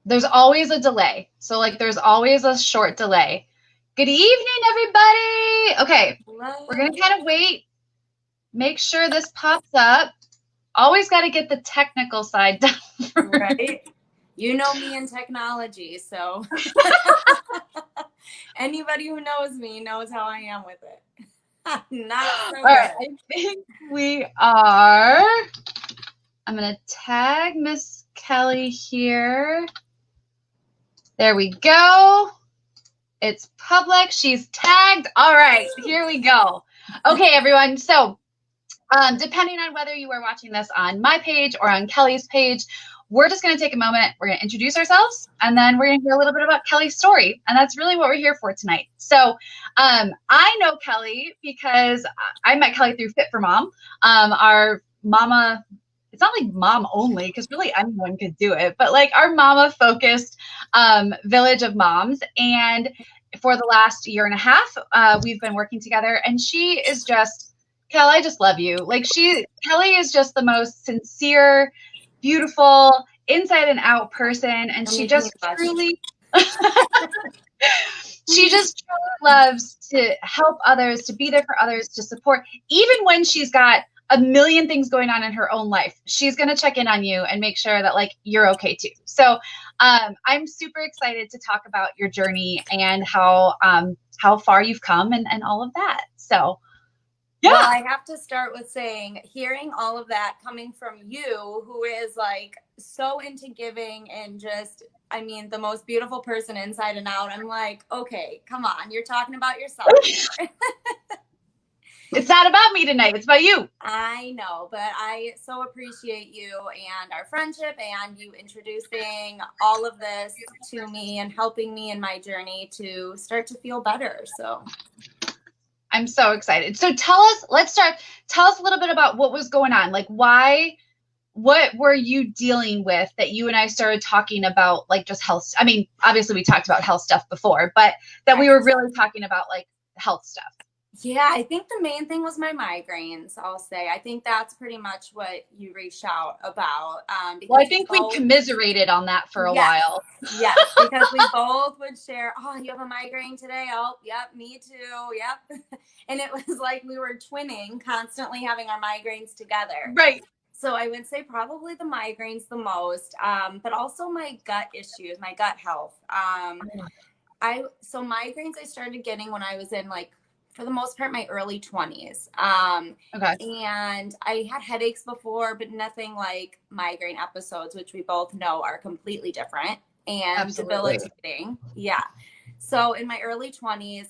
There's always a delay. So like there's always a short delay. Good evening, everybody. Okay, we're Hello. gonna kind of wait, make sure this pops up. Always got to get the technical side done first. Right? You know me in technology, so anybody who knows me knows how I am with it. Not so All right, good. I think we are. I'm gonna tag Miss Kelly here. There we go. It's public. She's tagged. All right, here we go. Okay, everyone. So depending on whether you are watching this on my page or on Kelly's page, we're just going to take a moment. We're going to introduce ourselves, and then we're going to hear a little bit about Kelly's story. And that's really what we're here for tonight. So I know Kelly because I met Kelly through Fit for Mom. Our mama, it's not like mom only, because really anyone could do it, but like our mama focused village of moms. And for the last year and a half, we've been working together, and she is just Kelly, I just love you. Like Kelly is just the most sincere, beautiful, inside and out person, and Don't make me blush. she just truly loves to help others, to be there for others, to support, even when she's got a million things going on in her own life. She's going to check in on you and make sure that like you're okay too. So I'm super excited to talk about your journey and how far you've come and all of that. So yeah. Well, I have to start with saying, hearing all of that coming from you, who is like so into giving and just, I mean, the most beautiful person inside and out. I'm like, okay, come on, you're talking about yourself. It's not about me tonight. It's about you. I know, but I so appreciate you and our friendship and you introducing all of this to me and helping me in my journey to start to feel better. So I'm so excited. So let's start. Tell us a little bit about what was going on. Like what were you dealing with that you and I started talking about, like just health? I mean, obviously we talked about health stuff before, but that we were really talking about like health stuff. Yeah, I think the main thing was my migraines, I'll say. I think that's pretty much what you reached out about. Well, I think we commiserated on that for a while. Yes, because we both would share, oh, you have a migraine today? Oh, yep, me too. Yep. And it was like we were twinning, constantly having our migraines together. Right. So I would say probably the migraines the most, but also my gut issues, my gut health. So migraines I started getting when I was in like, for the most part, my early 20s. Okay. And I had headaches before, but nothing like migraine episodes, which we both know are completely different and debilitating. Yeah. So in my early 20s,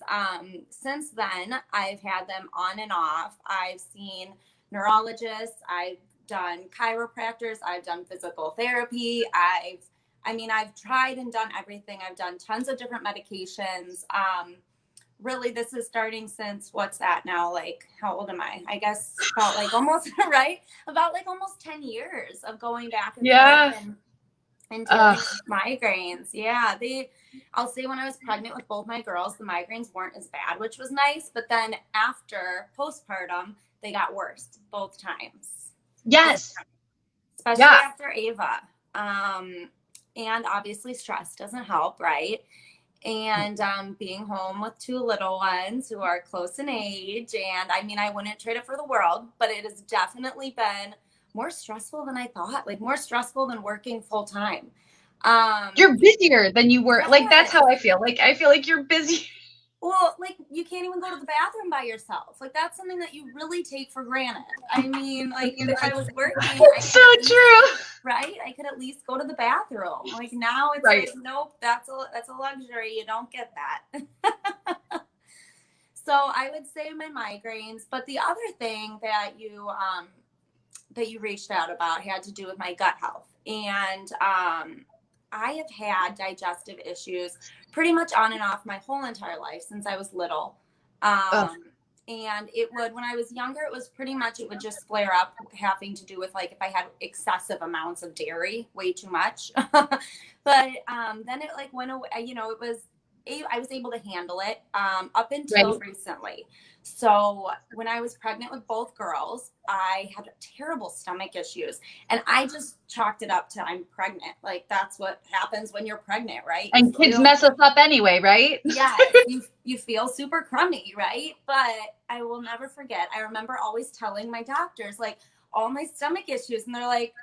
since then, I've had them on and off. I've seen neurologists, I've done chiropractors, I've done physical therapy, I've tried and done everything. I've done tons of different medications. Really, this is starting since what's that now? Like, how old am I? I guess about like almost right, about like almost 10 years of going back and forth and dealing with migraines. Yeah, I'll say when I was pregnant with both my girls, the migraines weren't as bad, which was nice. But then after postpartum, they got worse both times. Yes. Especially after Ava. And obviously stress doesn't help, right? And being home with two little ones who are close in age. And I mean, I wouldn't trade it for the world, but it has definitely been more stressful than I thought, like more stressful than working full time. You're busier than you were. Like, that's how I feel. Like, I feel like you're busy. Well, like you can't even go to the bathroom by yourself. Like that's something that you really take for granted. I mean, like if I was working, so true. Right? I could at least go to the bathroom. Like now it's like, nope, that's a luxury. You don't get that. So I would say my migraines, but the other thing that you reached out about had to do with my gut health. And I have had digestive issues pretty much on and off my whole entire life since I was little. And it would, when I was younger, it was pretty much, it would just flare up having to do with like if I had excessive amounts of dairy, way too much. But then it like went away, you know, it was I was able to handle it up until recently. So when I was pregnant with both girls, I had terrible stomach issues, and I just chalked it up to I'm pregnant. Like, that's what happens when you're pregnant, right? And kids mess us up anyway, right? Yeah, you feel super crummy, right? But I will never forget. I remember always telling my doctors, like, all my stomach issues, and they're like,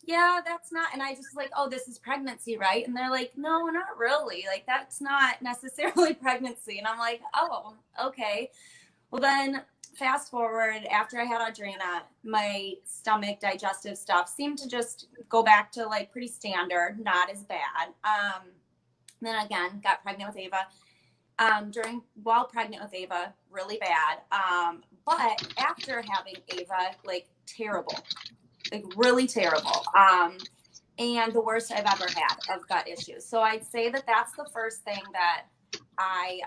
yeah, that's not. And I just like, oh, this is pregnancy, right? And they're like, no, not really. Like, that's not necessarily pregnancy. And I'm like, oh, okay. Well, then fast forward, after I had Audrina, my stomach digestive stuff seemed to just go back to like pretty standard, not as bad. Then again, got pregnant with Ava. While pregnant with Ava, really bad. But after having Ava, like terrible, like really terrible. And the worst I've ever had of gut issues. So I'd say that that's the first thing that I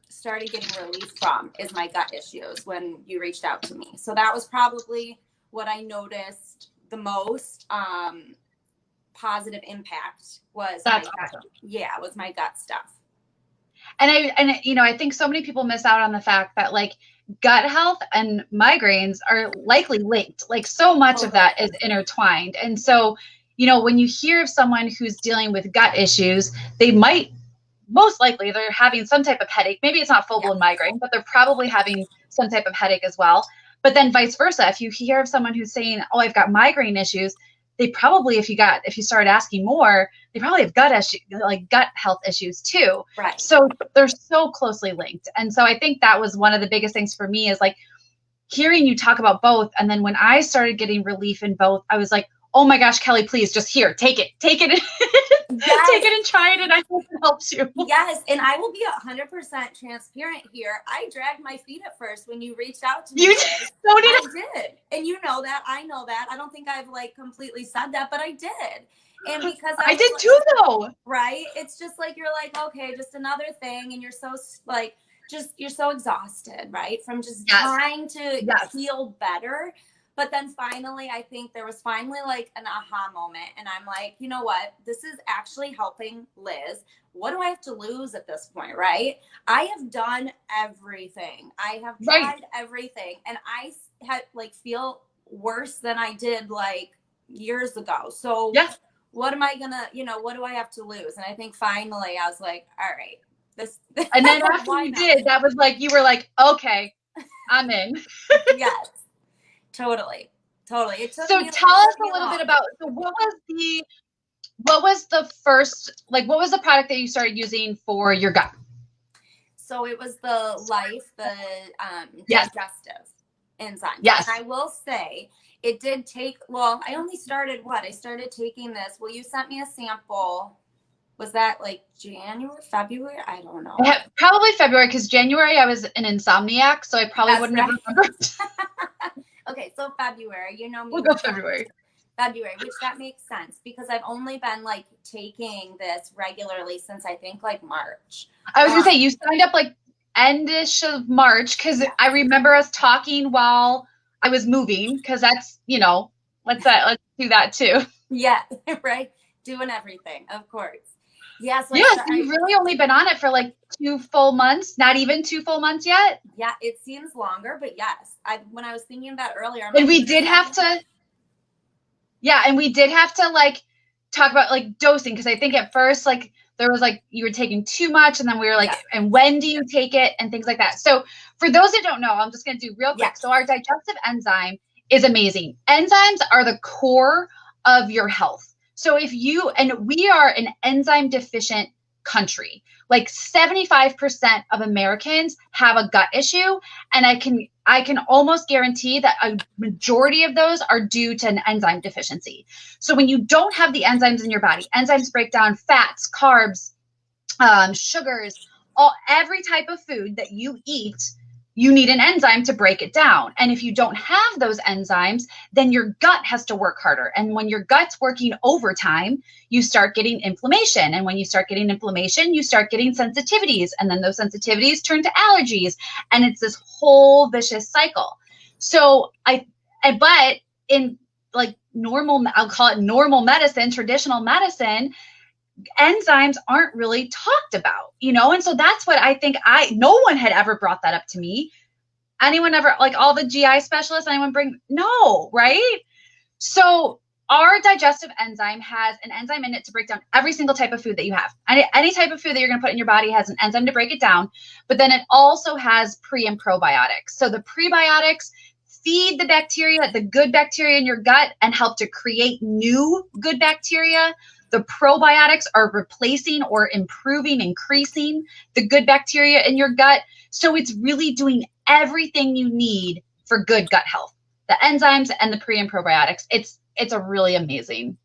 started getting relief from is my gut issues when you reached out to me. So that was probably what I noticed the most positive impact was that's my gut. Awesome. Yeah, was my gut stuff. And I think so many people miss out on the fact that like gut health and migraines are likely linked. Like so much of that is intertwined. And so, when you hear of someone who's dealing with gut issues, they might most likely they're having some type of headache. Maybe it's not full-blown migraine, but they're probably having some type of headache as well. But then vice versa, if you hear of someone who's saying, oh, I've got migraine issues, they probably, if you started asking more, they probably have gut health issues too. Right. So they're so closely linked. And so I think that was one of the biggest things for me is like hearing you talk about both. And then when I started getting relief in both, I was like, oh my gosh, Kelly, please just take it. Take it and try it. And I hope it helps you. Yes. And I will be 100% transparent here. I dragged my feet at first when you reached out to me. You did. I did. And you know that. I know that. I don't think I've like completely said that, but I did. And because I did like, too though. Right. It's just like, you're like, okay, just another thing. And you're so like, you're so exhausted, right? From just trying to feel better. But then finally, I think there was finally like an aha moment. And I'm like, you know what? This is actually helping Liz. What do I have to lose at this point, right? I have done everything. I have tried everything. And I had like feel worse than I did like years ago. So what am I gonna, what do I have to lose? And I think finally I was like, all right. And then after you did, that was like, you were like, okay, I'm in. Yes. Totally. So tell us a little bit about, so what was the first, like, what was the product that you started using for your gut? So it was the Life, the digestive enzyme. Yes. And I will say it did take, I only started I started taking this. Well, you sent me a sample. Was that like January, February? I don't know. Probably February, because January I was an insomniac, so I probably wouldn't have remembered. Okay, so February, me. We'll go February, which that makes sense because I've only been like taking this regularly since I think like March. I was gonna say you signed up like endish of March because I remember us talking while I was moving because that's let's do that too. Yeah, right. Doing everything, of course. Yeah, so you've really only been on it for like 2 full months, not even 2 full months yet. Yeah, it seems longer, but yes, when I was thinking that earlier, and we did have to like talk about like dosing because I think at first like there was like you were taking too much, and then we were like, and when do you take it and things like that. So for those that don't know, I'm just gonna do real quick. So our digestive enzyme is amazing. Enzymes are the core of your health. So we are an enzyme deficient country, like 75% of Americans have a gut issue. And I can almost guarantee that a majority of those are due to an enzyme deficiency. So when you don't have the enzymes in your body, enzymes break down fats, carbs, sugars, every type of food that you eat, you need an enzyme to break it down. And if you don't have those enzymes, then your gut has to work harder. And when your gut's working overtime, you start getting inflammation. And when you start getting inflammation, you start getting sensitivities. And then those sensitivities turn to allergies. And it's this whole vicious cycle. So but in like normal, I'll call it normal medicine, traditional medicine, enzymes aren't really talked about, you know? And so that's what I think no one had ever brought that up to me. Anyone ever, like all the GI specialists, anyone no, right? So our digestive enzyme has an enzyme in it to break down every single type of food that you have. Any type of food that you're going to put in your body has an enzyme to break it down, but then it also has pre and probiotics. So the prebiotics feed the bacteria, the good bacteria in your gut, and help to create new good bacteria. The probiotics are replacing or improving, increasing the good bacteria in your gut. So it's really doing everything you need for good gut health. The enzymes and the pre and probiotics. It's a really amazing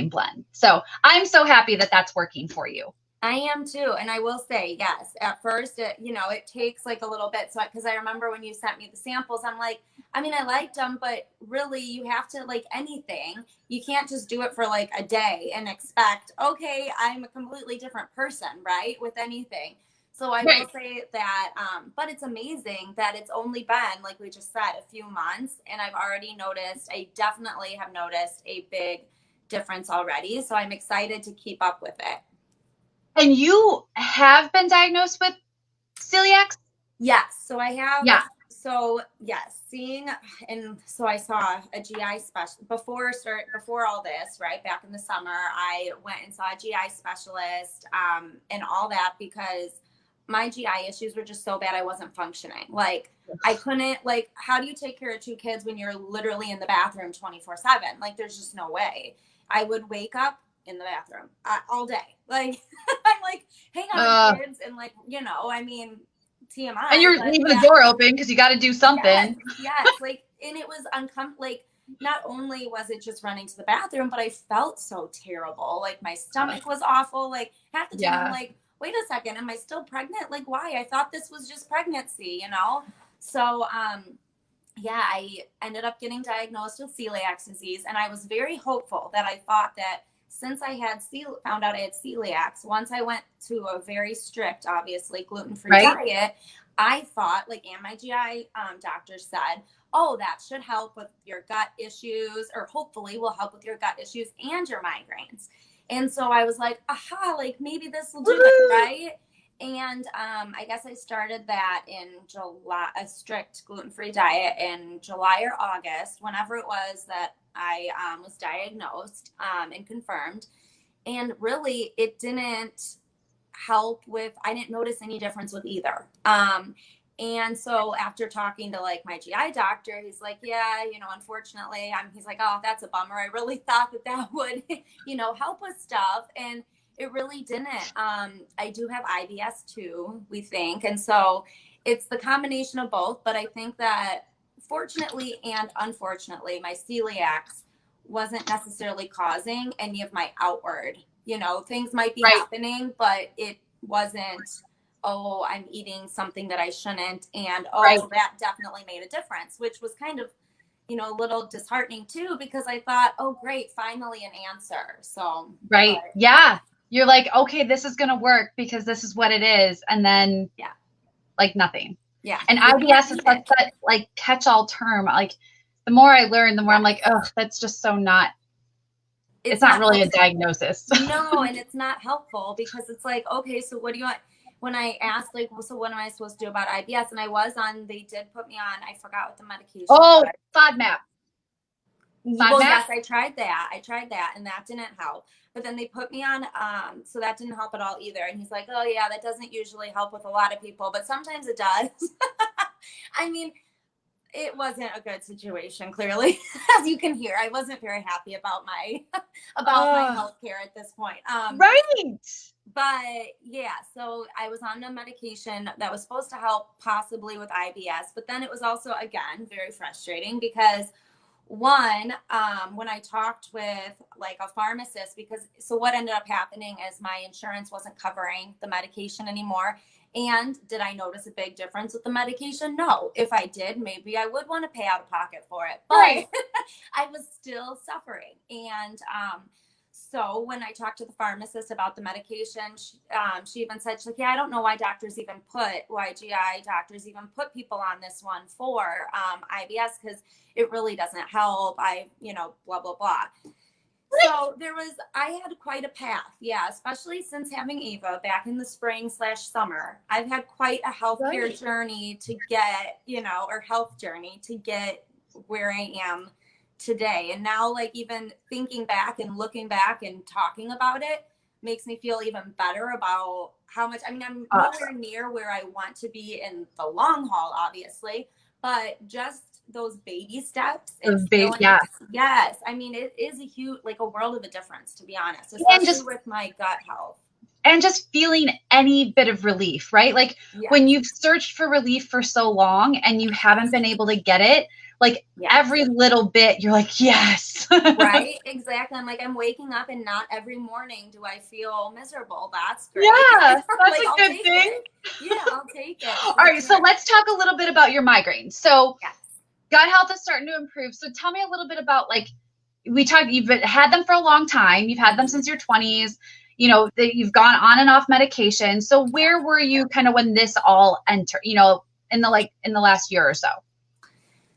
blend. So I'm so happy that that's working for you. I am too. And I will say, yes, at first, it takes like a little bit. So, because I remember when you sent me the samples, I'm like, I mean, I liked them, but really you have to, like anything, you can't just do it for like a day and expect, okay, I'm a completely different person, right? With anything. So I will say that, but it's amazing that it's only been, like we just said, a few months. And I've already noticed, I definitely have noticed a big difference already. So I'm excited to keep up with it. And you have been diagnosed with celiac? Yes. So I have. Yeah. So yes, so I saw a GI specialist before all this, right? Back in the summer, I went and saw a GI specialist, and all that, because my GI issues were just so bad. I wasn't functioning. Like I couldn't, like, how do you take care of 2 kids when you're literally in the bathroom 24/7? Like there's just no way. I would wake up in the bathroom all day. Like I'm like, hang on, kids. And like, I mean, TMI. And you're leaving the door open because you got to do something. Yes. Like, and it was uncomfortable. Like, not only was it just running to the bathroom, but I felt so terrible. Like my stomach was awful. Like half the time I'm like, wait a second, am I still pregnant? Like, why? I thought this was just pregnancy, So, I ended up getting diagnosed with celiac disease, and I was very hopeful that I thought that since I had found out I had celiac, once I went to a very strict, obviously gluten-free diet, I thought, like, and my GI doctor said, oh, that should help with your gut issues, or hopefully will help with your gut issues and your migraines. And so I was like, aha, like maybe this will do it, right? And I guess I started that in July, a strict gluten-free diet in July or August, whenever it was that I was diagnosed and confirmed. And really, it didn't help with, I didn't notice any difference with either. And so after talking to like my GI doctor, he's like, yeah, unfortunately, he's like, oh, that's a bummer. I really thought that would, help with stuff. And it really didn't. I do have IBS too, we think. And so it's the combination of both. But I think that fortunately and unfortunately, my celiac wasn't necessarily causing any of my outward, things might be happening, but it wasn't, oh, I'm eating something that I shouldn't. And, that definitely made a difference, which was kind of, a little disheartening too, because I thought, oh, great, finally an answer. So, yeah. You're like, okay, this is going to work because this is what it is. And then, like nothing. Yeah. And IBS is such that like catch-all term. Like the more I learn, the more I'm like, oh, that's just so not. It's not really helpful. A diagnosis. No, and it's not helpful because it's like, okay, so what do you want? When I asked, like, well, so what am I supposed to do about IBS? And they did put me on, I forgot what the medication was. FODMAP. Well, yes, I tried that, and that didn't help. But then they put me on, so that didn't help at all either. And he's like, oh, yeah, that doesn't usually help with a lot of people, but sometimes it does. I mean, it wasn't a good situation, clearly, as you can hear. I wasn't very happy about my healthcare at this point. But yeah, so I was on a medication that was supposed to help possibly with IBS, but then it was also, again, very frustrating because one, when I talked with like a pharmacist, so what ended up happening is my insurance wasn't covering the medication anymore. And did I notice a big difference with the medication? No. If I did, maybe I would want to pay out of pocket for it. But I was still suffering. And so when I talked to the pharmacist about the medication, she even said, she's like, yeah, I don't know why GI doctors even put people on this one for IBS, because it really doesn't help. Blah, blah, blah. So I had quite a path. Yeah. Especially since having Ava back in the spring/summer, I've had quite a healthcare journey to get, or health journey to get where I am today. And now, like, even thinking back and looking back and talking about it makes me feel even better about how much, I'm nowhere near where I want to be in the long haul, obviously, but just those baby steps. Yes. I mean, it is a huge, like a world of a difference, to be honest, especially with my gut health. And just feeling any bit of relief, right? Like when you've searched for relief for so long and you haven't been able to get it, like every little bit, you're like, yes. Right. Exactly. I'm like, I'm waking up and not every morning do I feel miserable. That's great. Yeah. That's like, a good thing. Yeah, I'll take it. All right. So let's talk a little bit about your migraines. So gut health is starting to improve. So tell me a little bit about, like, you've had them for a long time. You've had them since your 20s. You've gone on and off medication. So where were you kind of when this all entered, in the last year or so?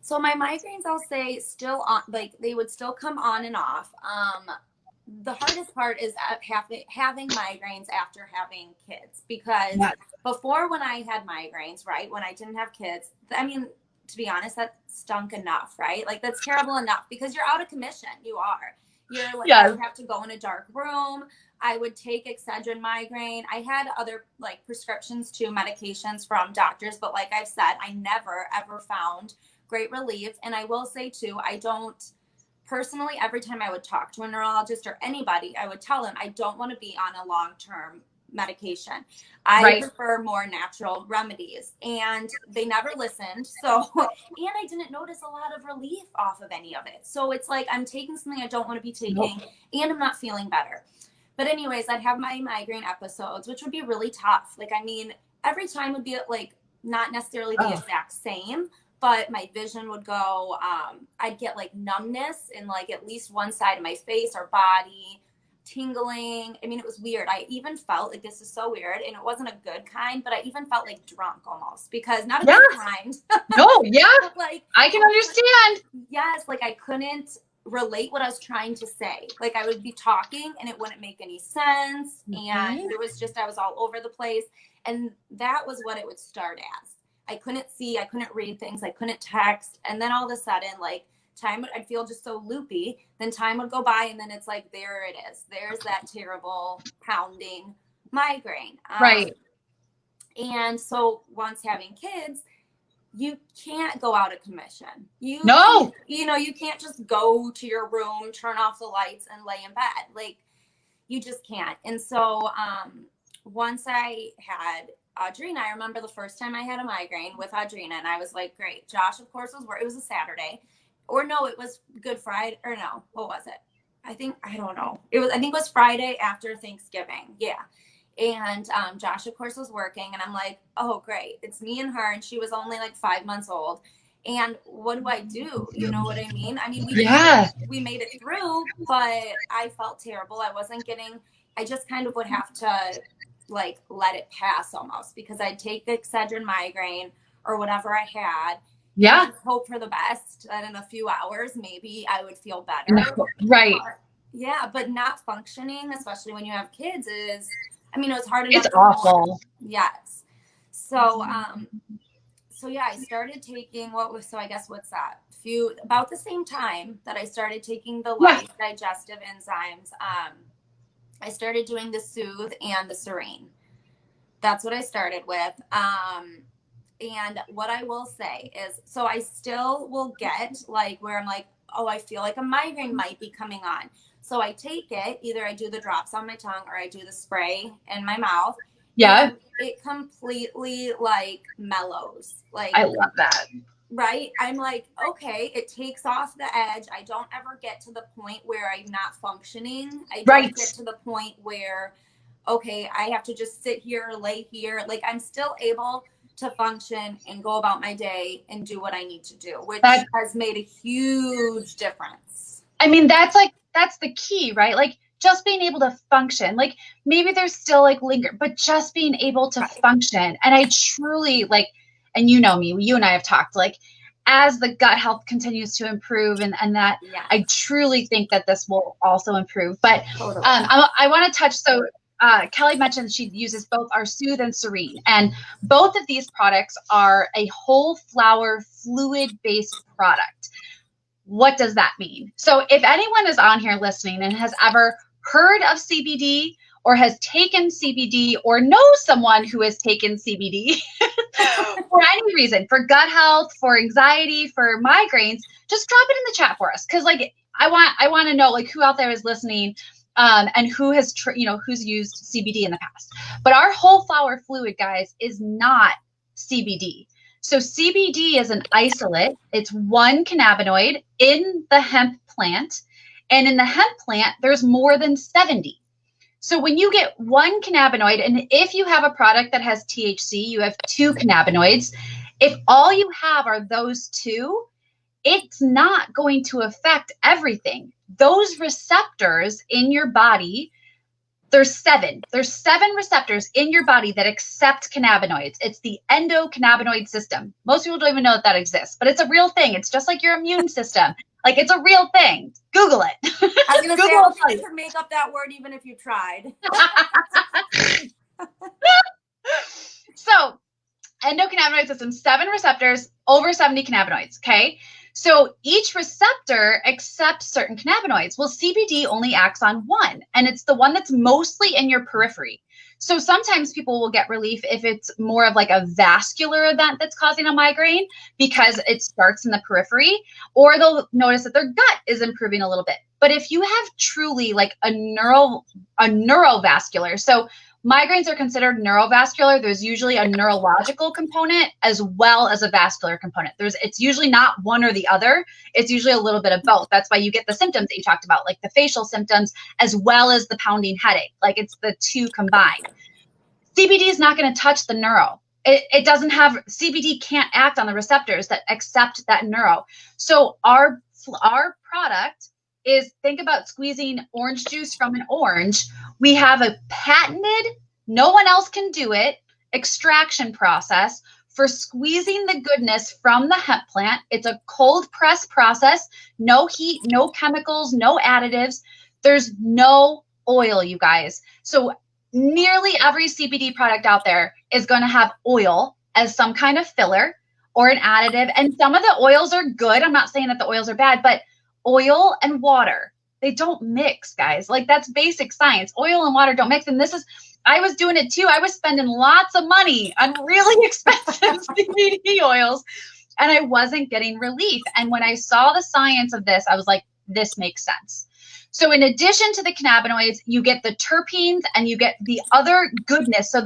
So my migraines, I'll say, still on, like they would still come on and off. The hardest part is having migraines after having kids, because before, when I had migraines, right, when I didn't have kids, I mean, to be honest, that stunk enough, right? Like, that's terrible enough because you're out of commission. You're like, I would have to go in a dark room. I would take Excedrin migraine. I had other like prescriptions to medications from doctors, but like I've said, I never ever found great relief. And I will say too, I don't personally, every time I would talk to a neurologist or anybody, I would tell them I don't want to be on a long-term medication. I prefer more natural remedies, and they never listened. So, and I didn't notice a lot of relief off of any of it. So it's like, I'm taking something I don't want to be taking, and I'm not feeling better. But anyways, I'd have my migraine episodes, which would be really tough. Like, I mean, every time would be like not necessarily the exact same, but my vision would go, I'd get like numbness in like at least one side of my face or body, tingling. I mean, it was weird. I even felt like, this is so weird, and it wasn't a good kind, but I even felt like drunk almost, because not a good kind. Like, I can understand. Yes. Like, I couldn't relate what I was trying to say. Like, I would be talking and it wouldn't make any sense. And it was just, I was all over the place. And that was what it would start as. I couldn't see, I couldn't read things, I couldn't text. And then all of a sudden, like, I'd feel just so loopy. Then time would go by, and then it's like, there it is. There's that terrible pounding migraine. And so once having kids, you can't go out of commission. You can't just go to your room, turn off the lights, and lay in bed. Like, you just can't. And so once I had Audrina, I remember the first time I had a migraine with Audrina, and I was like, great. Josh, of course, it was a Saturday. Or no, it was Good Friday. Or no, what was it? I think it was Friday after Thanksgiving. Yeah. And Josh, of course, was working, and I'm like, oh, great. It's me and her, and she was only like 5 months old. And what do I do? You know what I mean? I mean, we made it through, but I felt terrible. I just kind of would have to like let it pass almost, because I'd take the Excedrin migraine or whatever I had. Yeah. Hope for the best that in a few hours, maybe I would feel better. Right. But not functioning, especially when you have kids, it was hard enough. It's awful. Yes. So, I started taking I guess what's that? About the same time that I started taking the light digestive enzymes, I started doing the Soothe and the Serene. That's what I started with. And what I will say is, so I still will get like where I'm like, oh, I feel like a migraine might be coming on. So I take it, either I do the drops on my tongue or I do the spray in my mouth. Yeah. It completely like mellows. Like, I love that. Right. I'm like, okay, it takes off the edge. I don't ever get to the point where I'm not functioning. I don't get to the point where, okay, I have to just sit here, lay here. Like, I'm still able to function and go about my day and do what I need to do, which has made a huge difference. I mean, that's the key, right? Like, just being able to function. Like, maybe there's still like but just being able to function. And I truly like, and you know me, you and I have talked, like, as the gut health continues to improve, and that I truly think that this will also improve. But I want to touch, so Kelly mentioned she uses both our Soothe and Serene, and both of these products are a whole flower fluid-based product. What does that mean? So if anyone is on here listening and has ever heard of CBD or has taken CBD or knows someone who has taken CBD for any reason, for gut health, for anxiety, for migraines, just drop it in the chat for us. Cause like, I want to know like who out there is listening and who has, who's used CBD in the past. But our whole flower fluid, guys, is not CBD. So CBD is an isolate. It's one cannabinoid in the hemp plant. And in the hemp plant, there's more than 70. So when you get one cannabinoid, and if you have a product that has THC, you have 2 cannabinoids. If all you have are those 2, it's not going to affect everything. Those receptors in your body, there's 7. There's 7 receptors in your body that accept cannabinoids. It's the endocannabinoid system. Most people don't even know that exists, but it's a real thing. It's just like your immune system. Like, it's a real thing. Google it. I was going to say, I don't think you can make up that word even if you tried. So, endocannabinoid system, 7 receptors, over 70 cannabinoids, okay? So each receptor accepts certain cannabinoids. Well, CBD only acts on one, and it's the one that's mostly in your periphery. So sometimes people will get relief if it's more of like a vascular event that's causing a migraine because it starts in the periphery, or they'll notice that their gut is improving a little bit. But if you have truly like a neurovascular, so migraines are considered neurovascular. There's usually a neurological component as well as a vascular component. It's usually not one or the other. It's usually a little bit of both. That's why you get the symptoms that you talked about, like the facial symptoms, as well as the pounding headache. Like it's the 2 combined. CBD is not going to touch the neuro. It doesn't have, CBD can't act on the receptors that accept that neuro. So our product is, think about squeezing orange juice from an orange. We have a patented, no one else can do it, extraction process for squeezing the goodness from the hemp plant. It's a cold press process, no heat, no chemicals, no additives. There's no oil, you guys. So nearly every CBD product out there is going to have oil as some kind of filler or an additive. And some of the oils are good. I'm not saying that the oils are bad, but oil and water, they don't mix, guys. Like, that's basic science. Oil and water don't mix. And I was doing it too. I was spending lots of money on really expensive CBD oils, and I wasn't getting relief. And when I saw the science of this, I was like, this makes sense. So in addition to the cannabinoids, you get the terpenes and you get the other goodness. So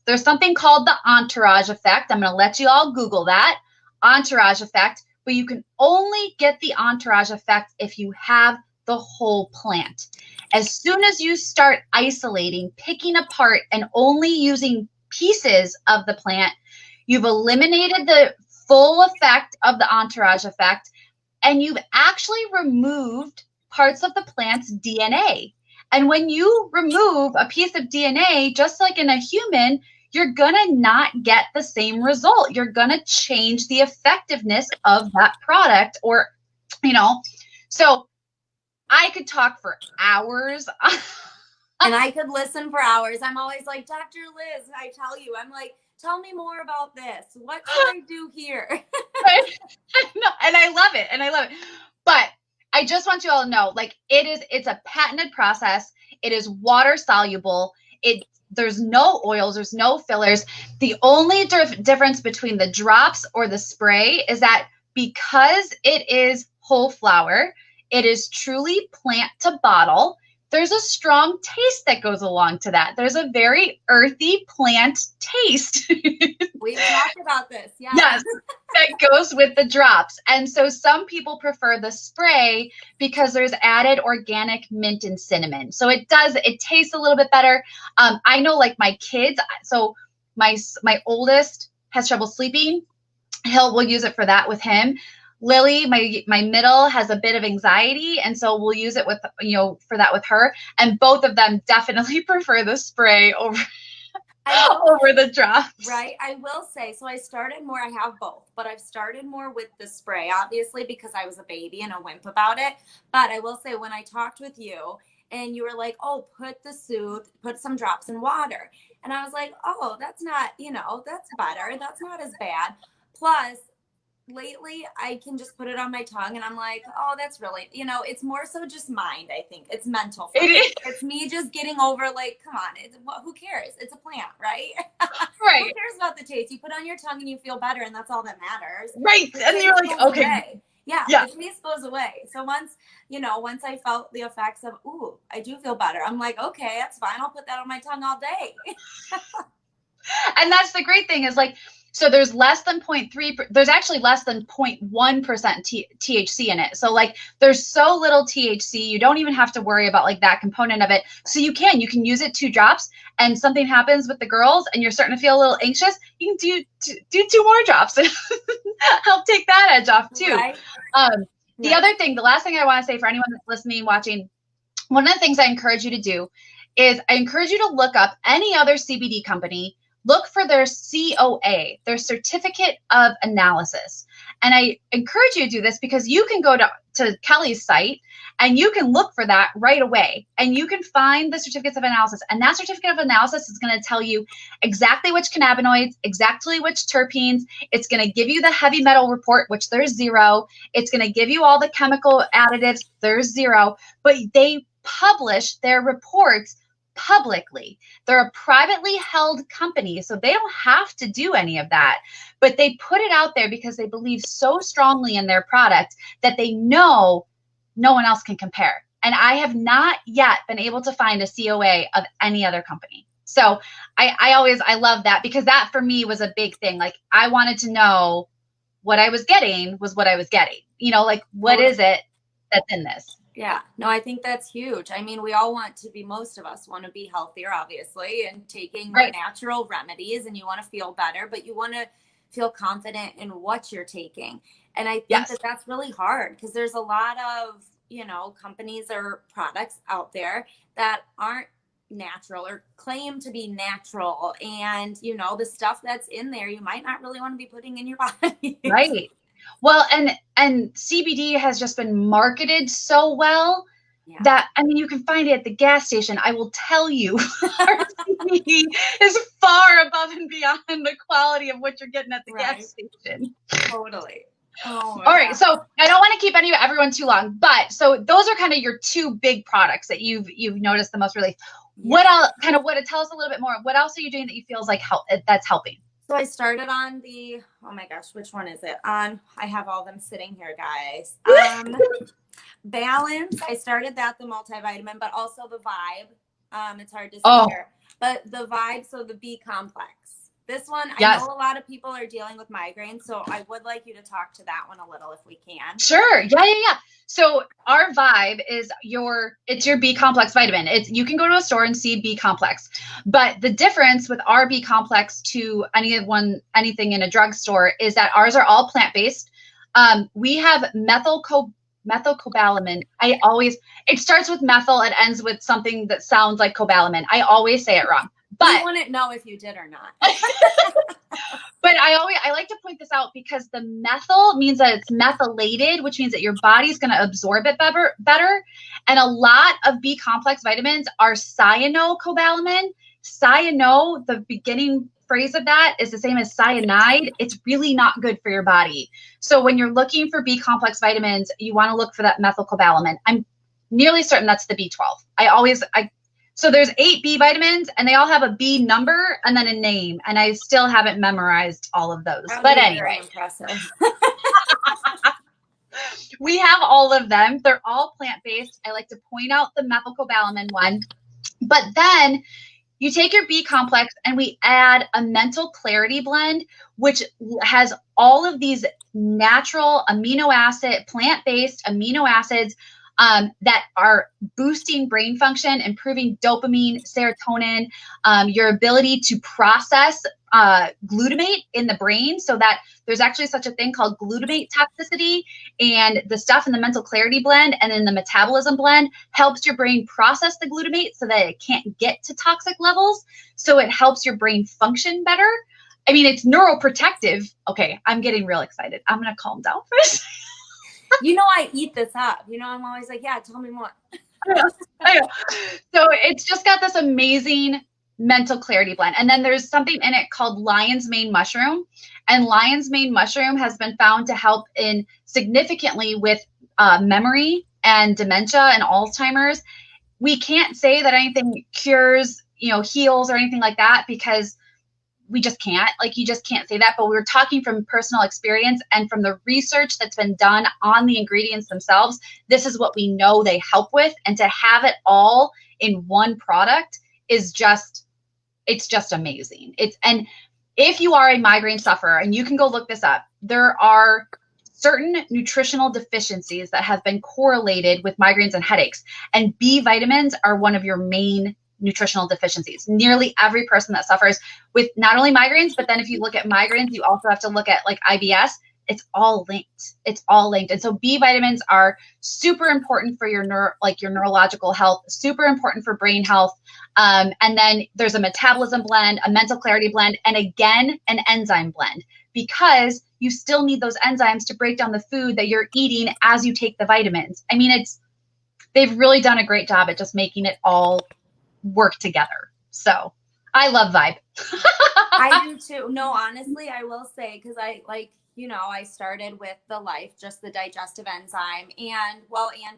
there's something called the entourage effect. I'm going to let you all Google that, entourage effect. But you can only get the entourage effect if you have the whole plant. As soon as you start isolating, picking apart, and only using pieces of the plant, you've eliminated the full effect of the entourage effect, and you've actually removed parts of the plant's DNA. And when you remove a piece of DNA, just like in a human, you're going to not get the same result. You're going to change the effectiveness of that product, or, so I could talk for hours. And I could listen for hours. I'm always like, Dr. Liz, I tell you, I'm like, tell me more about this. What can I do here? And I love it. But I just want you all to know, like, it's a patented process. It is water soluble. There's no oils, there's no fillers. The only difference between the drops or the spray is that because it is whole flower, it is truly plant to bottle. There's a strong taste that goes along to that. There's a very earthy plant taste. We've talked about this. Yeah. Yes, that goes with the drops. And so some people prefer the spray because there's added organic mint and cinnamon. So it tastes a little bit better. I know, like, my kids, so my oldest has trouble sleeping. We'll use it for that with him. Lily, my middle, has a bit of anxiety, and so we'll use it for that with her. And both of them definitely prefer the spray over over the drops. Right. I will say, so I started more, I have both, but I've started more with the spray, obviously, because I was a baby and a wimp about it. But I will say, when I talked with you and you were like, oh, put some drops in water. And I was like, oh, that's not, that's better. That's not as bad. Plus, lately I can just put it on my tongue and I'm like, oh, that's really, it's more so just mind. I think it's mental. It's me just getting over, like, come on, who cares? It's a plant, right? Right. Who cares about the taste? You put on your tongue and you feel better, and that's all that matters. Right. And you're like, okay. Away. Yeah, the taste goes away. So once I felt the effects of, ooh, I do feel better, I'm like, okay, that's fine. I'll put that on my tongue all day. And that's the great thing is, like, so there's less than 0.3, there's actually less than 0.1% THC in it. So like there's so little THC, you don't even have to worry about like that component of it. So you can use it 2 drops, and something happens with the girls and you're starting to feel a little anxious, you can do 2 more drops and help take that edge off too. Right. The other thing, the last thing I want to say for anyone that's listening, watching, one of the things I encourage you to do is I encourage you to look up any other CBD company. Look for their COA, their Certificate of Analysis. And I encourage you to do this because you can go to Kelly's site and you can look for that right away. And you can find the Certificates of Analysis. And that Certificate of Analysis is going to tell you exactly which cannabinoids, exactly which terpenes. It's going to give you the heavy metal report, which there's 0. It's going to give you all the chemical additives, there's 0. But they publish their reports publicly. They're a privately held company, so they don't have to do any of that, but they put it out there because they believe so strongly in their product that they know no one else can compare. And I have not yet been able to find a COA of any other company. So I love that, because that for me was a big thing. Like, I wanted to know what I was getting was what I was getting, like, what is it that's in this? Yeah, no, I think that's huge. I mean, most of us want to be healthier, obviously, and taking natural remedies, and you want to feel better, but you want to feel confident in what you're taking. And I think that that's really hard, because there's a lot of, companies or products out there that aren't natural or claim to be natural. And, the stuff that's in there, you might not really want to be putting in your body. Right. Well, and CBD has just been marketed so well that, I mean, you can find it at the gas station. I will tell you, our CBD is far above and beyond the quality of what you're getting at the gas station. Totally. Oh, all right. So I don't want to keep everyone too long, but so those are kind of your 2 big products that you've noticed the most relief. What else? Tell us a little bit more. What else are you doing that you feel is like that's helping? So I started on oh my gosh, which one is it? I have all them sitting here, guys. Balance. I started that, the multivitamin, but also the Vibe. It's hard to see here, but the Vibe. So the B complex. This one, I know a lot of people are dealing with migraines, so I would like you to talk to that one a little if we can. Sure. Yeah. So our Vibe is it's your B complex vitamin. You can go to a store and see B complex, but the difference with our B complex to anything in a drugstore is that ours are all plant-based. We have methylcobalamin. It starts with methyl, it ends with something that sounds like cobalamin. I always say it wrong. But I wouldn't know if you did or not. But I like to point this out because the methyl means that it's methylated, which means that your body's going to absorb it better. And a lot of B complex vitamins are cyanocobalamin. Cyano, the beginning phrase of that is the same as cyanide. It's really not good for your body. So when you're looking for B complex vitamins, you want to look for that methylcobalamin. I'm nearly certain that's the B12. So there's 8 B vitamins, and they all have a B number and then a name, and I still haven't memorized all of those. But anyway, impressive. We have all of them. They're all plant-based. I like to point out the methylcobalamin one. But then you take your B complex and we add a mental clarity blend, which has all of these natural plant-based amino acids that are boosting brain function, improving dopamine, serotonin, your ability to process glutamate in the brain, so that there's actually such a thing called glutamate toxicity, and the stuff in the mental clarity blend and in the metabolism blend helps your brain process the glutamate so that it can't get to toxic levels. So it helps your brain function better. I mean, it's neuroprotective. Okay, I'm getting real excited. I'm going to calm down for a second. You know, I eat this up. You know, I'm always like, yeah, tell me more. I know. So it's just got this amazing mental clarity blend. And then there's something in it called lion's mane mushroom. And lion's mane mushroom has been found to help in significantly with memory and dementia and Alzheimer's. We can't say that anything cures, heals or anything like that, because we just can't. Like, you just can't say that. But we're talking from personal experience and from the research that's been done on the ingredients themselves. This is what we know they help with. And to have it all in one product is just, it's just amazing. And if you are a migraine sufferer, and you can go look this up, there are certain nutritional deficiencies that have been correlated with migraines and headaches. And B vitamins are one of your main nutritional deficiencies. Nearly every person that suffers with not only migraines, but then if you look at migraines, you also have to look at like IBS. It's all linked. It's all linked. And so B vitamins are super important for your neurological health, super important for brain health. And then there's a metabolism blend, a mental clarity blend, and again, an enzyme blend, because you still need those enzymes to break down the food that you're eating as you take the vitamins. I mean, they've really done a great job at just making it all work together. So I love Vibe. I do too. No, honestly, I will say, because I started with the Life, just the digestive enzyme, and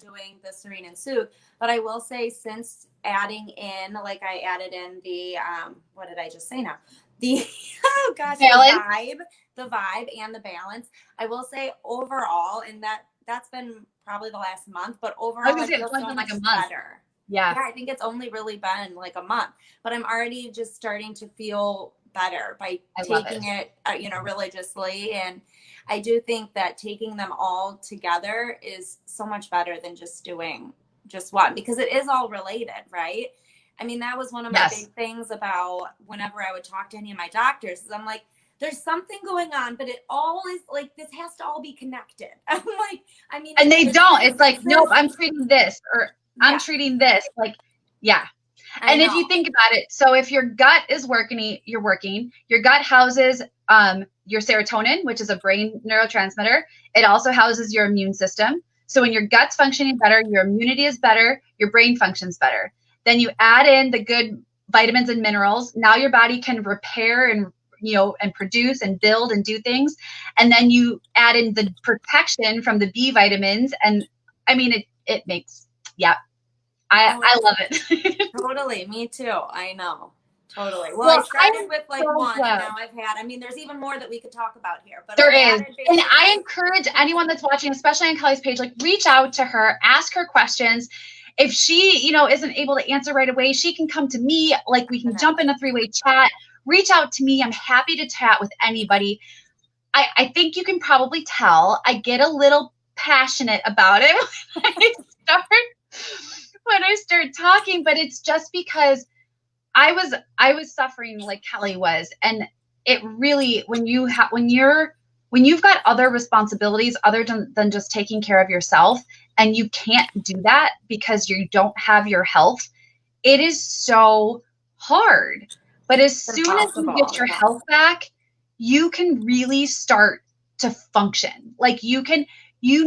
doing the Serene and Soothe. But I will say, since adding in, like, I added in the, what did I just say now? The, oh gosh, the vibe and the balance. I will say overall, and that's been probably the last month, but overall, I feel so much better. Yeah, I think it's only really been like a month, but I'm already just starting to feel better by taking it, religiously. And I do think that taking them all together is so much better than just doing just one, because it is all related, right? I mean, that was one of my big things about whenever I would talk to any of my doctors, is I'm like, there's something going on, but it all is like, this has to all be connected. I'm like, I mean, and they don't. It's like, nope, I'm treating this, or I'm treating this. Like, yeah. And if you think about it, so if your gut is working, your gut houses your serotonin, which is a brain neurotransmitter. It also houses your immune system. So when your gut's functioning better, your immunity is better, your brain functions better. Then you add in the good vitamins and minerals. Now your body can repair and produce and build and do things. And then you add in the protection from the B vitamins. And I mean, it makes, I love it. Totally. Me too. I know. Totally. Well, I started with like one, and now I've had, there's even more that we could talk about here. But there is. And I encourage anyone that's watching, especially on Kelly's page, like, reach out to her, ask her questions. If she, isn't able to answer right away, she can come to me. Like, we can jump in a 3-way chat. Reach out to me. I'm happy to chat with anybody. I think you can probably tell I get a little passionate about it when I start talking, but it's just because I was suffering like Kelly was. And it really, when you've got other responsibilities other than just taking care of yourself, and you can't do that because you don't have your health, it is so hard. But as soon as you get your health back, you can really start to function. Like, you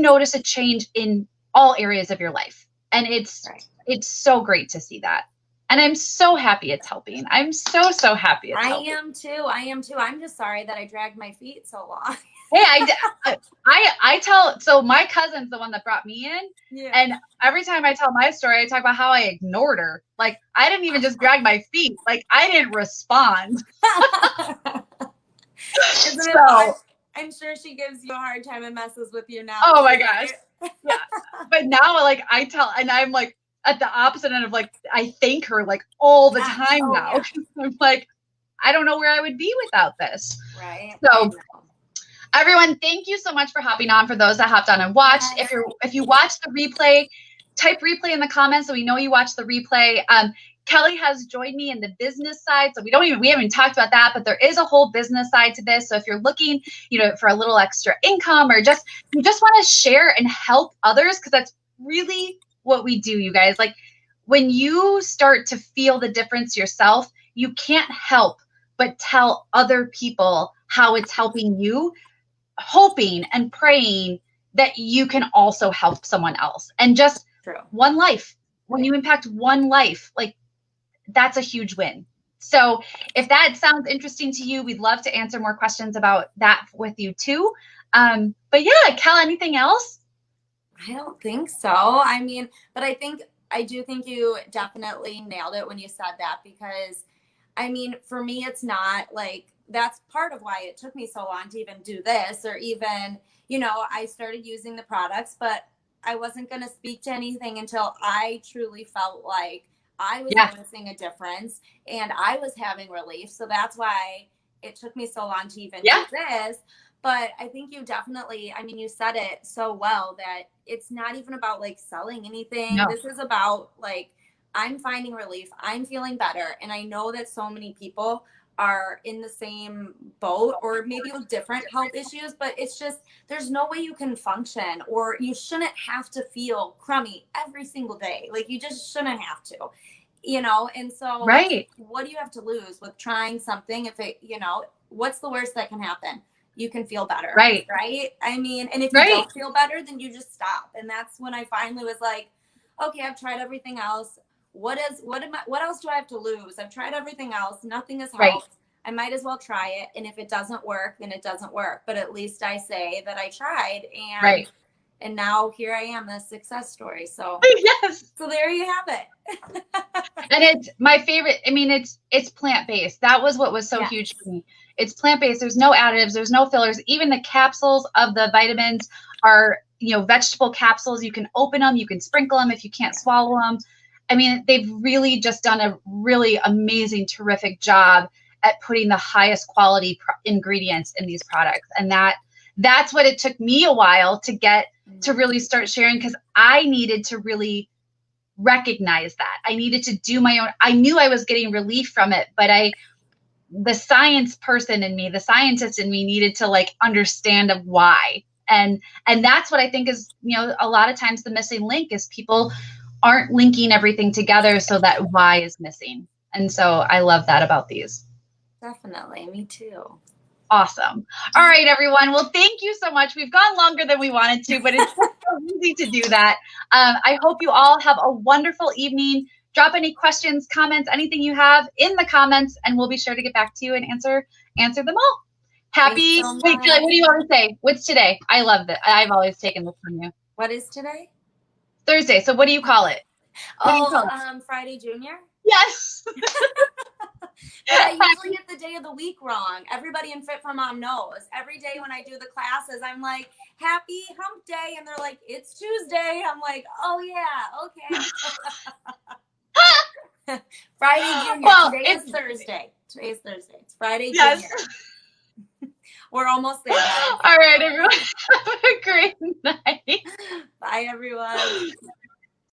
notice a change in all areas of your life. And it's so great to see that. And I'm so happy it's helping. I'm so happy it's helping. I am too. I'm just sorry that I dragged my feet so long. Hey, I tell, so my cousin's the one that brought me in. Yeah. And every time I tell my story, I talk about how I ignored her. Like, I didn't even just drag my feet. Like, I didn't respond. I'm sure she gives you a hard time and messes with you now. Oh my gosh. Yeah. But now, like, I tell, and I'm like at the opposite end of, like, I thank her like all the time now. Yeah. I'm like, I don't know where I would be without this. Right. So everyone, thank you so much for hopping on. For those that hopped on and watched, if you watch the replay, type replay in the comments so we know you watched the replay. Kelly has joined me in the business side. So we haven't even talked about that, but there is a whole business side to this. So if you're looking, for a little extra income, or you just want to share and help others, because that's really what we do, you guys. Like, when you start to feel the difference yourself, you can't help but tell other people how it's helping you, hoping and praying that you can also help someone else. And just one life, when you impact one life, like, that's a huge win. So if that sounds interesting to you, we'd love to answer more questions about that with you too. But yeah, Kel, anything else? I don't think so. I mean, but I do think you definitely nailed it when you said that, because I mean, for me, it's not like, that's part of why it took me so long to even do this, or even, I started using the products, but I wasn't going to speak to anything until I truly felt like I was noticing a difference and I was having relief. So that's why it took me so long to even do this. But I think you definitely, I mean, you said it so well that it's not even about like selling anything. No. This is about like, I'm finding relief. I'm feeling better. And I know that so many people are in the same boat, or maybe with different health issues, but it's just, there's no way you can function, or you shouldn't have to feel crummy every single day. Like, you just shouldn't have to, and so what do you have to lose with trying something? If it, what's the worst that can happen? You can feel better. Right. I mean, and if you don't feel better, then you just stop. And that's when I finally was like, okay, I've tried everything else. What else do I have to lose? I've tried everything else. Nothing has helped. I might as well try it. And if it doesn't work, then it doesn't work. But at least I say that I tried, and now here I am, the success story. So so there you have it. And it's my favorite. I mean, it's plant-based. That was what was so huge for me. It's plant-based. There's no additives. There's no fillers. Even the capsules of the vitamins are, vegetable capsules. You can open them. You can sprinkle them if you can't swallow them. I mean, they've really just done a really amazing, terrific job at putting the highest quality ingredients in these products. And that's what it took me a while to get to really start sharing, because I needed to really recognize that. I needed to do my own. I knew I was getting relief from it, but the science person in me, the scientist in me, needed to like understand of why. And that's what I think is, a lot of times the missing link is people aren't linking everything together, so that why is missing. And so I love that about these. Definitely. Me too. Awesome. All right, everyone. Well, thank you so much. We've gone longer than we wanted to, but it's so easy to do that. I hope you all have a wonderful evening. Drop any questions, comments, anything you have in the comments, and we'll be sure to get back to you and answer them all. Happy. Wait, Kelly, what do you want to say? What's today? I love that. I've always taken this from you. What is today? Thursday. So what do you call it? Friday Junior? Yes. But I usually get the day of the week wrong. Everybody in Fit for Mom knows. Every day when I do the classes, I'm like, happy hump day. And they're like, it's Tuesday. I'm like, oh yeah, okay. Friday Junior. Well, Today is Thursday. Today's Thursday. It's Friday Junior. We're almost there. Guys. All right, everyone. Have a great night. Bye, everyone.